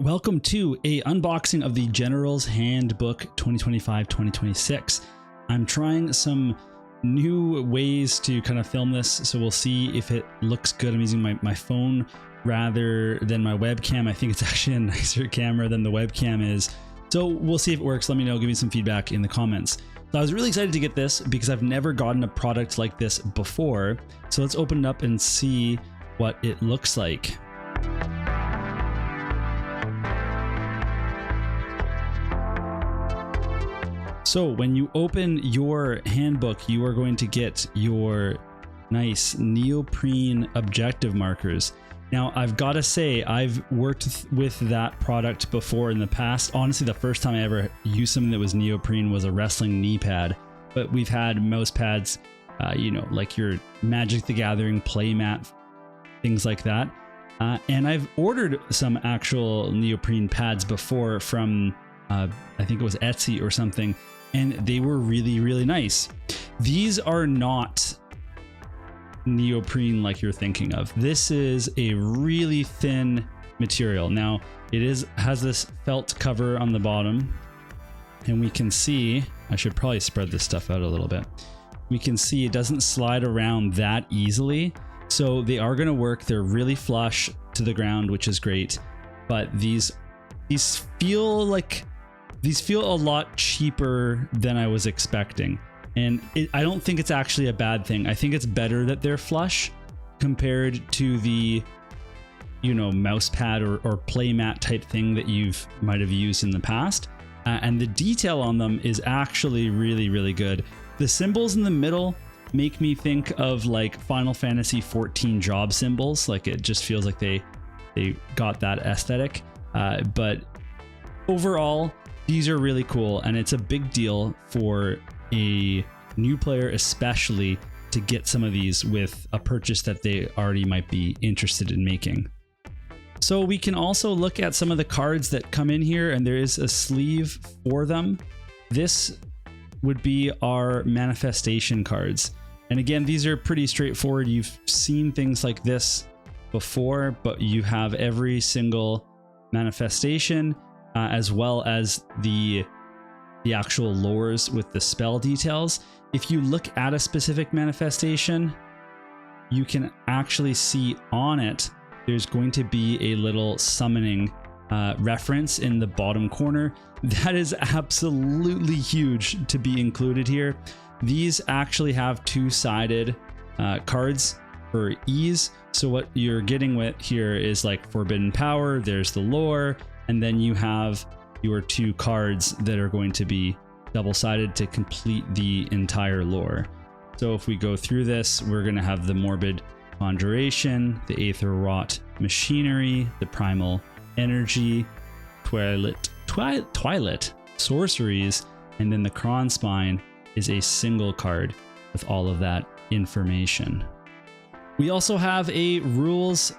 Welcome to a unboxing of the General's Handbook 2025-2026. I'm trying some new ways to kind of film this, so we'll see if it looks good. I'm using my phone rather than my webcam. I think it's actually a nicer camera than the webcam is. So we'll see if it works. Let me know, give me some feedback in the comments. So I was really excited to get this because I've never gotten a product like this before. So let's open it up and see what it looks like. So when you open your handbook, you are going to get your nice neoprene objective markers. Now, I've got to say, I've worked with that product before in the past. Honestly, the first time I ever used something that was neoprene was a wrestling knee pad. But we've had mouse pads, like your Magic the Gathering playmat, things like that. And I've ordered some actual neoprene pads before from, I think it was Etsy or something. And they were really, really nice. These are not neoprene like you're thinking of. This is a really thin material. Now, it has this felt cover on the bottom, and we can see, I should probably spread this stuff out a little bit. We can see it doesn't slide around that easily. So they are going to work. They're really flush to the ground, which is great. But these feel a lot cheaper than I was expecting. And I don't think it's actually a bad thing. I think it's better that they're flush compared to the, mouse pad or playmat type thing that might have used in the past. And the detail on them is actually really, really good. The symbols in the middle make me think of like Final Fantasy 14 job symbols. Like it just feels like they got that aesthetic. But overall, these are really cool, and it's a big deal for a new player especially to get some of these with a purchase that they already might be interested in making. So we can also look at some of the cards that come in here, and there is a sleeve for them. This would be our manifestation cards. And again, these are pretty straightforward. You've seen things like this before, but you have every single manifestation as well as the actual lores with the spell details. If you look at a specific manifestation, you can actually see on it, there's going to be a little summoning reference in the bottom corner. That is absolutely huge to be included here. These actually have two-sided cards for ease. So what you're getting with here is like Forbidden Power, there's the lore, and then you have your two cards that are going to be double-sided to complete the entire lore. So if we go through this, we're going to have the Morbid Conjuration, the Aether Wrought Machinery, the Primal Energy, Twilight Sorceries, and then the Cron Spine is a single card with all of that information. We also have a rules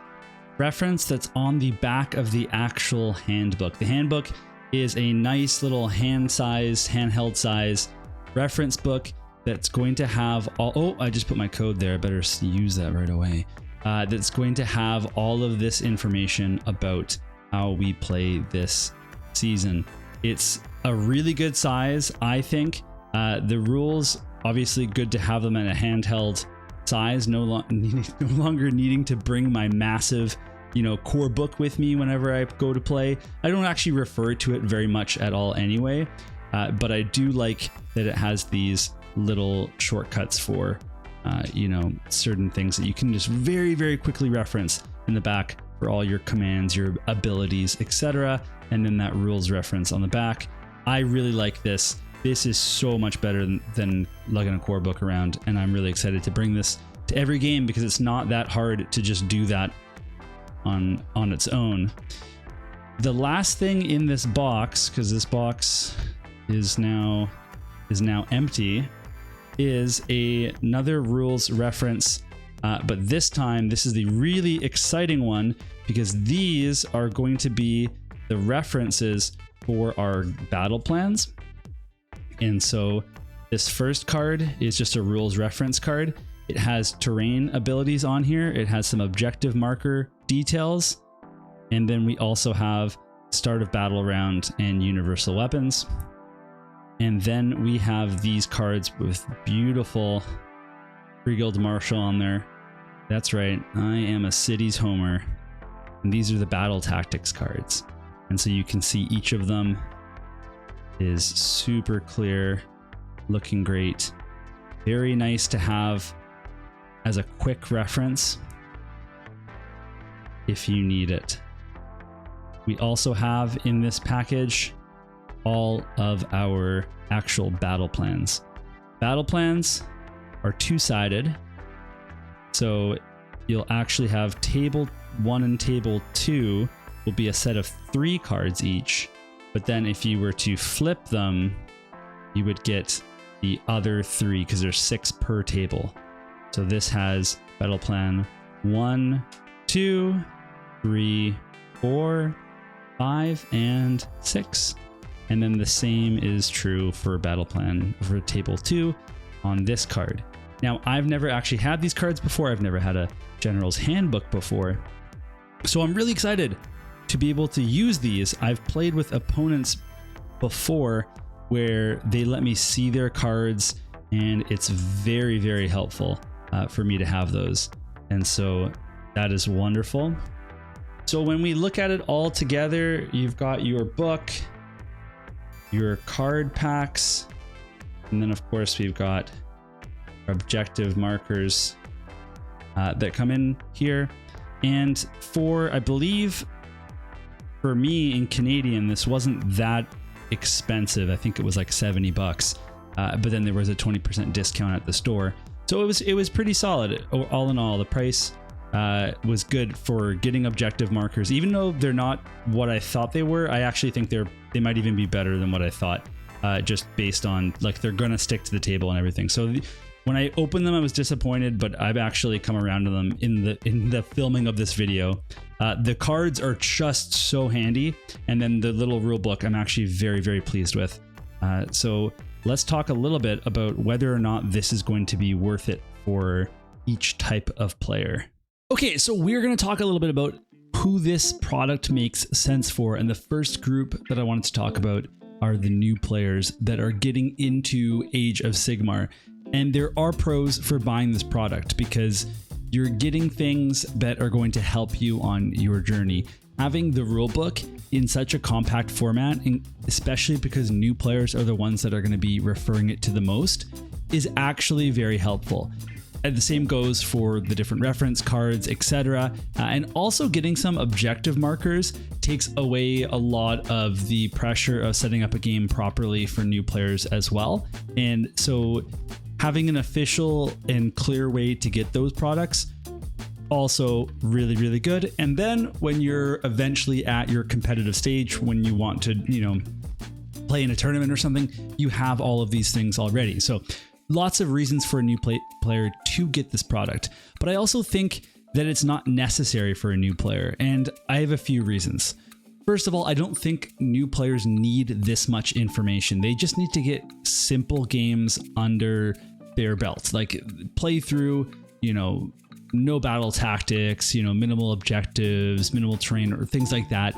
reference that's on the back of the actual handbook. The handbook is a nice little handheld size reference book that's going to have I just put my code there. I better use that right away. That's going to have all of this information about how we play this season. It's a really good size, I think. The rules, obviously good to have them at a handheld size, no longer needing to bring my massive core book with me whenever I go to play. I don't actually refer to it very much at all anyway, but I do like that it has these little shortcuts for certain things that you can just very, very quickly reference in the back for all your commands, your abilities, etc. And then that rules reference on the back. I really like this. This is so much better than lugging a core book around, and I'm really excited to bring this to every game because it's not that hard to just do that on its own. The last thing in this box, because this box is now empty, is another rules reference, but this time this is the really exciting one because these are going to be the references for our battle plans. And so this first card is just a rules reference card. It has terrain abilities on here. It has some objective marker details. And then we also have start of battle round, and universal weapons. And then we have these cards with beautiful Free Guild Marshal on there. That's right, I am a city's homer. And these are the battle tactics cards. And so you can see each of them is super clear, looking great. Very nice to have as a quick reference if you need it. We also have in this package all of our actual battle plans. Battle plans are two-sided, so you'll actually have table 1 and table 2 will be a set of 3 cards each, but then if you were to flip them, you would get the other 3 because there's 6 per table. So this has battle plan 1, 2, 3, 4, 5, and 6. And then the same is true for battle plan for table 2 on this card. Now, I've never actually had these cards before. I've never had a General's Handbook before. So I'm really excited to be able to use these. I've played with opponents before where they let me see their cards, and it's very, very helpful for me to have those. And so that is wonderful. So when we look at it all together, you've got your book, your card packs, and then of course we've got objective markers that come in here. And for, I believe, for me in Canadian, this wasn't that expensive. I think it was like $70, but then there was a 20% discount at the store. So it was pretty solid. All in all, the price was good for getting objective markers. Even though they're not what I thought they were, I actually think they might even be better than what I thought, just based on like they're gonna stick to the table and everything. So when I opened them, I was disappointed, but I've actually come around to them in the filming of this video. The cards are just so handy, and then the little rule book I'm actually very, very pleased with. So let's talk a little bit about whether or not this is going to be worth it for each type of player. Okay, so we're going to talk a little bit about who this product makes sense for, and the first group that I wanted to talk about are the new players that are getting into Age of Sigmar. And there are pros for buying this product because you're getting things that are going to help you on your journey. Having the rulebook in such a compact format, and especially because new players are the ones that are going to be referring it to the most, is actually very helpful. And the same goes for the different reference cards, etc. And also getting some objective markers takes away a lot of the pressure of setting up a game properly for new players as well. And so having an official and clear way to get those products, also really, really good. And then when you're eventually at your competitive stage, when you want to, play in a tournament or something, you have all of these things already. So lots of reasons for a new player to get this product. But I also think that it's not necessary for a new player, and I have a few reasons. First of all, I don't think new players need this much information. They just need to get simple games under their belts, like play through, no battle tactics, minimal objectives, minimal terrain, or things like that.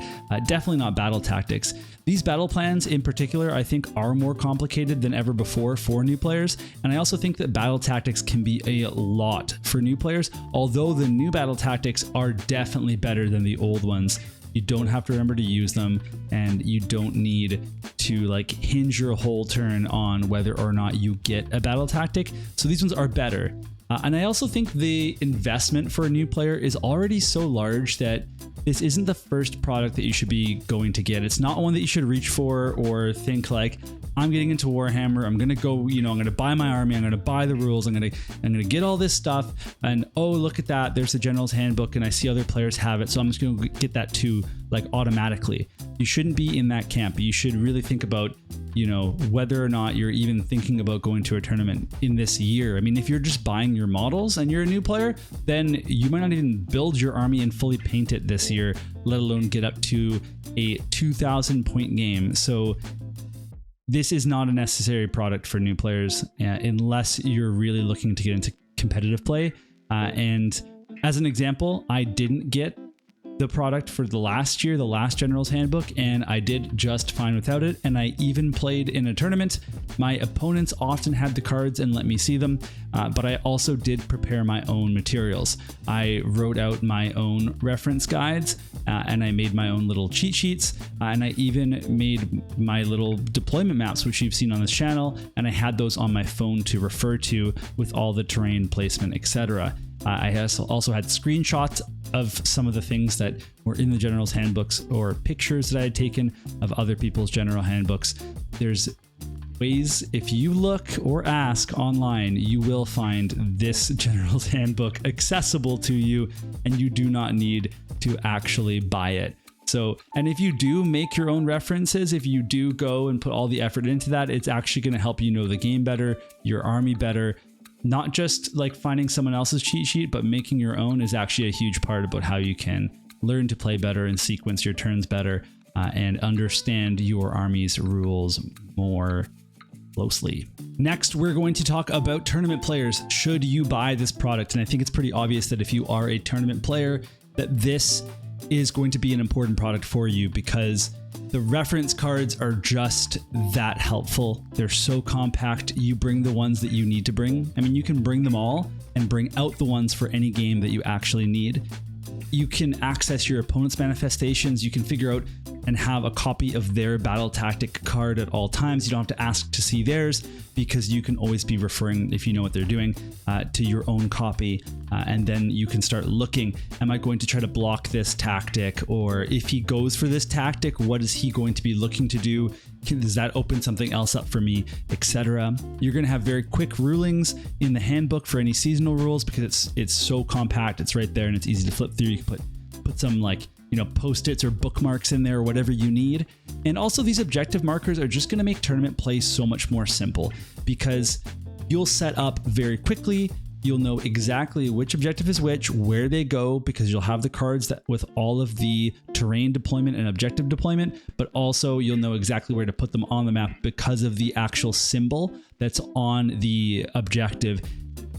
Definitely not battle tactics. These battle plans in particular, I think, are more complicated than ever before for new players. And I also think that battle tactics can be a lot for new players, although the new battle tactics are definitely better than the old ones. You don't have to remember to use them, and you don't need to hinge your whole turn on whether or not you get a battle tactic. So these ones are better. And I also think the investment for a new player is already so large that this isn't the first product that you should be going to get. It's not one that you should reach for or think like, I'm getting into Warhammer, I'm gonna go, I'm gonna buy my army, I'm gonna buy the rules, I'm gonna get all this stuff, and oh, look at that, there's the General's Handbook and I see other players have it, so I'm just gonna get that too, automatically. You shouldn't be in that camp. You should really think about, whether or not you're even thinking about going to a tournament in this year. I mean, if you're just buying your models and you're a new player, then you might not even build your army and fully paint it this year, let alone get up to a 2,000 point game. So this is not a necessary product for new players unless you're really looking to get into competitive play. And as an example, I didn't get the product for the last year, the last General's Handbook, and I did just fine without it. And I even played in a tournament. My opponents often had the cards and let me see them, but I also did prepare my own materials. I wrote out my own reference guides, and I made my own little cheat sheets, and I even made my little deployment maps, which you've seen on this channel, and I had those on my phone to refer to with all the terrain placement, etc. I also had screenshots of some of the things that were in the General's Handbooks, or pictures that I had taken of other people's General Handbooks. There's ways, if you look or ask online, you will find this General's Handbook accessible to you, and you do not need to actually buy it. So, and if you do make your own references, if you do go and put all the effort into that, it's actually going to help you know the game better, your army better. Not just like finding someone else's cheat sheet, but making your own is actually a huge part about how you can learn to play better and sequence your turns better, and understand your army's rules more closely. Next, we're going to talk about tournament players. Should you buy this product? And I think it's pretty obvious that if you are a tournament player, that this is going to be an important product for you, because the reference cards are just that helpful. They're so compact. You bring the ones that you need to bring. I mean, you can bring them all and bring out the ones for any game that you actually need. You can access your opponent's manifestations. You can figure out and have a copy of their battle tactic card at all times. You don't have to ask to see theirs, because you can always be referring, if you know what they're doing, to your own copy. And then you can start looking, am I going to try to block this tactic? Or if he goes for this tactic, what is he going to be looking to do? Does that open something else up for me, etc.? You're going to have very quick rulings in the handbook for any seasonal rules, because it's so compact. It's right there and it's easy to flip through. You can put some, like, you know, post-its or bookmarks in there, or whatever you need. And also, these objective markers are just going to make tournament play so much more simple, because you'll set up very quickly. You'll know exactly which objective is which, where they go, because you'll have the cards that with all of the terrain deployment and objective deployment, but also you'll know exactly where to put them on the map because of the actual symbol that's on the objective.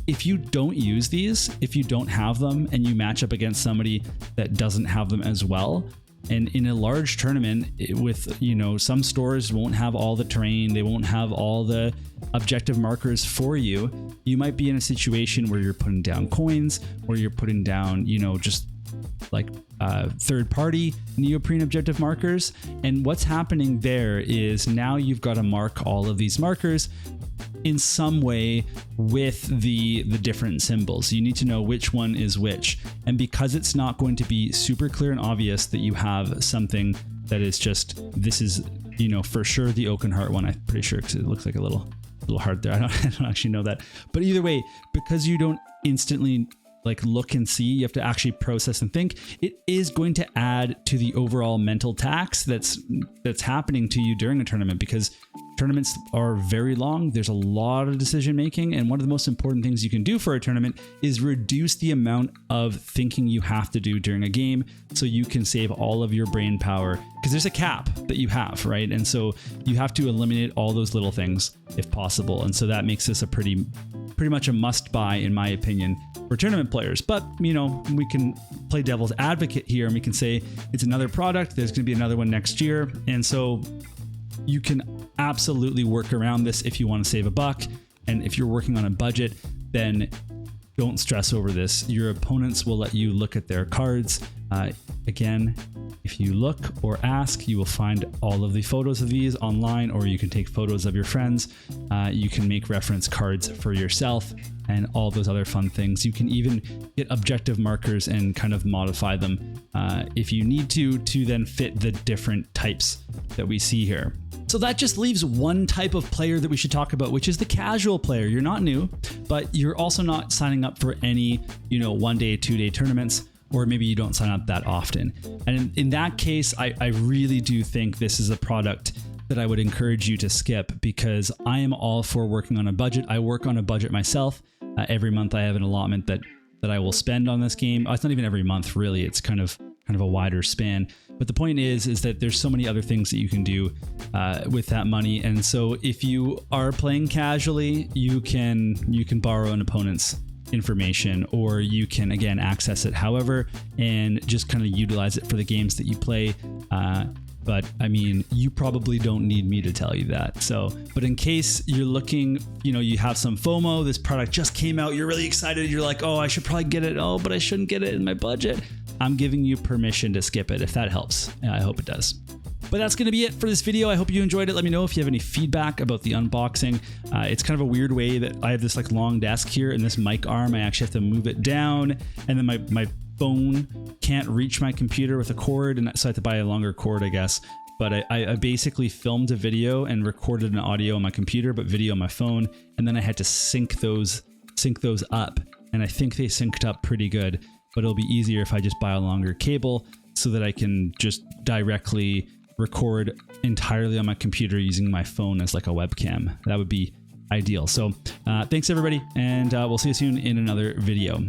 If you don't use these, if you don't have them, and you match up against somebody that doesn't have them as well, and in a large tournament with, you know, some stores won't have all the terrain, they won't have all the objective markers for you, you might be in a situation where you're putting down coins, or you're putting down, you know, just like third-party neoprene objective markers. And what's happening there is now you've got to mark all of these markers in some way with the different symbols. You need to know which one is which. And because it's not going to be super clear and obvious that you have something that is just, this is, you know, for sure the Oakenheart one, I'm pretty sure, because it looks like a little heart there. I don't actually know that. But either way, because you don't instantly like look and see, you have to actually process and think, it is going to add to the overall mental tax that's happening to you during a tournament, because tournaments are very long. There's a lot of decision making, and one of the most important things you can do for a tournament is reduce the amount of thinking you have to do during a game, so you can save all of your brain power, because there's a cap that you have, right? And so you have to eliminate all those little things if possible. And so that makes this a pretty much a must buy, in my opinion, for tournament players. But, you know, we can play devil's advocate here, and we can say it's another product. There's going to be another one next year. And so you can absolutely work around this if you want to save a buck. And if you're working on a budget, then don't stress over this. Your opponents will let you look at their cards. Again, if you look or ask, you will find all of the photos of these online, or you can take photos of your friends. You can make reference cards for yourself and all those other fun things. You can even get objective markers and kind of modify them if you need to then fit the different types that we see here. So that just leaves one type of player that we should talk about, which is the casual player. You're not new, but you're also not signing up for any, you know, 1 day, 2 day tournaments, or maybe you don't sign up that often. And in that case, I really do think this is a product that I would encourage you to skip, because I am all for working on a budget. I work on a budget myself. Every month I have an allotment that I will spend on this game. It's not even every month, really. It's kind of a wider span. But the point is that there's so many other things that you can do with that money. And so if you are playing casually, you can borrow an opponent's information, or you can again access it however and just kind of utilize it for the games that you play. But I mean, you probably don't need me to tell you that. So, but in case you're looking, you know, you have some FOMO, this product just came out, you're really excited, you're like, oh, I should probably get it. Oh, but I shouldn't get it in my budget. I'm giving you permission to skip it if that helps. I hope it does. But that's going to be it for this video. I hope you enjoyed it. Let me know if you have any feedback about the unboxing. It's kind of a weird way that I have this like long desk here, and this mic arm, I actually have to move it down, and then my phone can't reach my computer with a cord, and so I have to buy a longer cord, I guess. But I basically filmed a video and recorded an audio on my computer, but video on my phone, and then I had to sync those up, and I think they synced up pretty good. But it'll be easier if I just buy a longer cable so that I can just directly record entirely on my computer using my phone as like a webcam. That would be ideal. So thanks everybody, and we'll see you soon in another video.